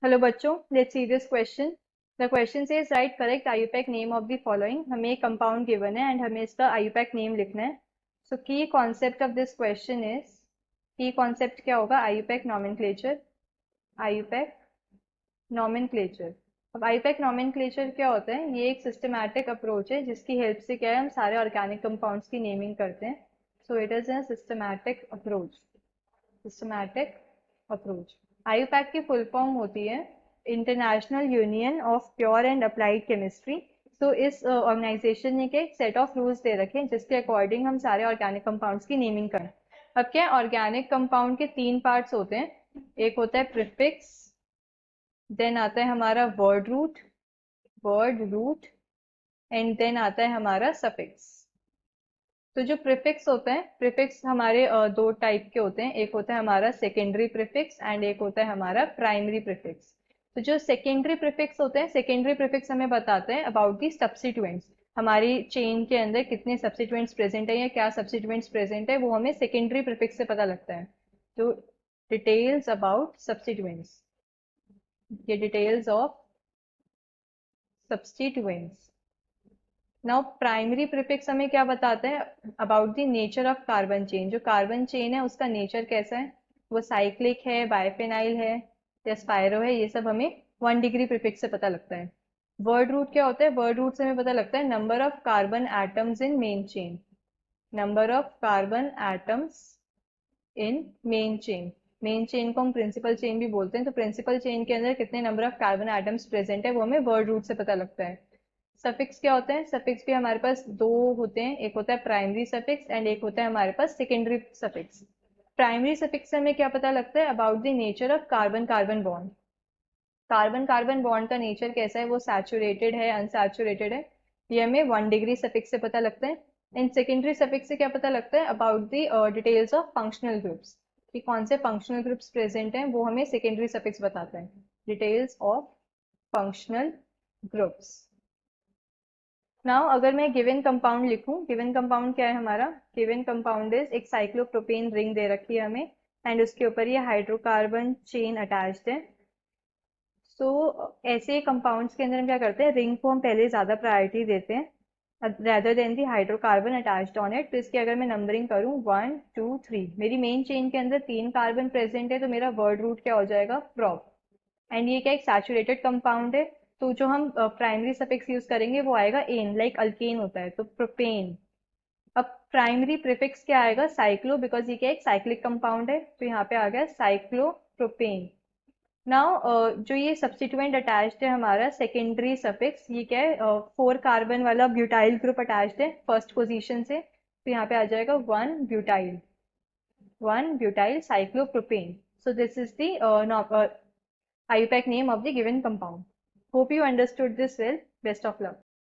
Hello बच्चों, let's see this question. The question says right correct IUPAC name of the following. हमें एक compound given है and हमें इसका आईयूपैक नेम लिखना है। सो की concept of this question is, की कॉन्सेप्ट क्या होगा? IUPAC nomenclature. IUPAC nomenclature. अब आईयूपैक नॉमेनक्लेचर क्या होता है? ये एक सिस्टमैटिक अप्रोच है जिसकी हेल्प से क्या है, हम सारे ऑर्गेनिक कंपाउंड्स की नेमिंग करते हैं। So it is a systematic approach. Systematic approach. IUPAC की फुल फॉर्म होती है international union of pure and applied chemistry. तो इस ऑर्गेनाइजेशन ने के सेट ऑफ रूल्स दे रखे हैं जिसके अकॉर्डिंग हम सारे ऑर्गेनिक कंपाउंड्स की नेमिंग करें। अब क्या है, ऑर्गेनिक कंपाउंड के तीन पार्ट्स होते हैं। एक होता है प्रीफिक्स, देन आता है हमारा वर्ड रूट एंड देन आता है हमारा सफिक्स। तो जो प्रीफिक्स होते हैं, प्रीफिक्स हमारे दो टाइप के होते हैं। एक होता है हमारा सेकेंडरी प्रीफिक्स एंड एक होता है हमारा प्राइमरी प्रीफिक्स। तो जो सेकेंडरी प्रीफिक्स होते हैं, सेकेंडरी प्रीफिक्स हमें बताते हैं अबाउट दी सब्स्टिट्यूएंट्स। हमारी चेन के अंदर कितने सब्स्टिट्यूएंट्स प्रेजेंट है या क्या सब्स्टिट्यूएंट्स प्रेजेंट है, वो हमें सेकेंडरी प्रीफिक्स से पता लगता है। तो डिटेल्स अबाउट सब्स्टिट्यूएंट्स, ये details of substituents. Now primary prefix हमें क्या बताते हैं? About the nature of carbon chain. जो कार्बन चेन है उसका नेचर कैसा है, वो साइक्लिक है, बायफेनाइल है या स्पाइरो है, ये सब हमें 1 डिग्री प्रीफिक्स से पता लगता है। वर्ड रूट क्या होता है? वर्ड रूट से हमें पता लगता है number of carbon atoms in main chain. Number of carbon atoms in main chain. Main chain को हम प्रिंसिपल चेन भी बोलते हैं। तो प्रिंसिपल चेन के अंदर कितने number of carbon atoms present है वो हमें वर्ड रूट से पता लगता है। सफिक्स क्या होते हैं? सफिक्स भी हमारे पास दो होते हैं, एक होता है प्राइमरी सफिक्स एंड एक होता है हमारे पास सेकेंडरी सफिक्स। प्राइमरी सफिक्स से हमें क्या पता लगता है? About the nature of carbon carbon bond. Carbon carbon bond का नेचर कैसा है, वो सैचुरेटेड है, अनसैचुरेटेड है, ये हमें 1 डिग्री सफिक्स से पता लगता है। एंड सेकेंडरी सफिक्स से क्या पता लगता है? About the details of functional groups, कि कौन से फंक्शनल ग्रुप्स प्रेजेंट हैं, वो हमें सेकेंडरी सफिक्स बताते हैं। Details of functional groups. Now अगर मैं गिवन कंपाउंड लिखूं, गिवन कंपाउंड क्या है हमारा? गिवन कंपाउंड इज एक साइक्लोप्रोपेन रिंग दे रखी है हमें एंड उसके ऊपर ये हाइड्रोकार्बन चेन अटैच्ड है। सो ऐसे कंपाउंड्स के अंदर हम क्या करते हैं, रिंग को हम पहले ज्यादा प्रायोरिटी देते हैं rather than the hydrocarbon attached on it. तो इसकी अगर मैं नंबरिंग करूं 1 2 3, मेरी मेन चेन के अंदर 3 कार्बन प्रेजेंट है, तो मेरा वर्ड रूट क्या हो जाएगा? प्रोप। एंड ये क्या एक सैचुरेटेड कंपाउंड है, तो जो हम प्राइमरी सफिक्स यूज करेंगे वो आएगा एन, लाइक अल्केन होता है तो प्रोपेन। अब प्राइमरी प्रीफिक्स क्या आएगा? साइक्लो, बिकॉज ये क्या एक साइक्लिक कंपाउंड है, तो यहाँ पे आ गया साइक्लोप्रोपेन। नाउ जो ये सब्स्टिट्यूएंट अटैच्ड है हमारा सेकेंडरी सफिक्स, ये क्या है? 4 कार्बन वाला ब्यूटाइल ग्रुप अटैच्ड है फर्स्ट पोजीशन से, तो यहाँ पे आ जाएगा 1 butyl cyclopropane. So this is the IUPAC name of the given compound. Hope you understood this well. Best of luck.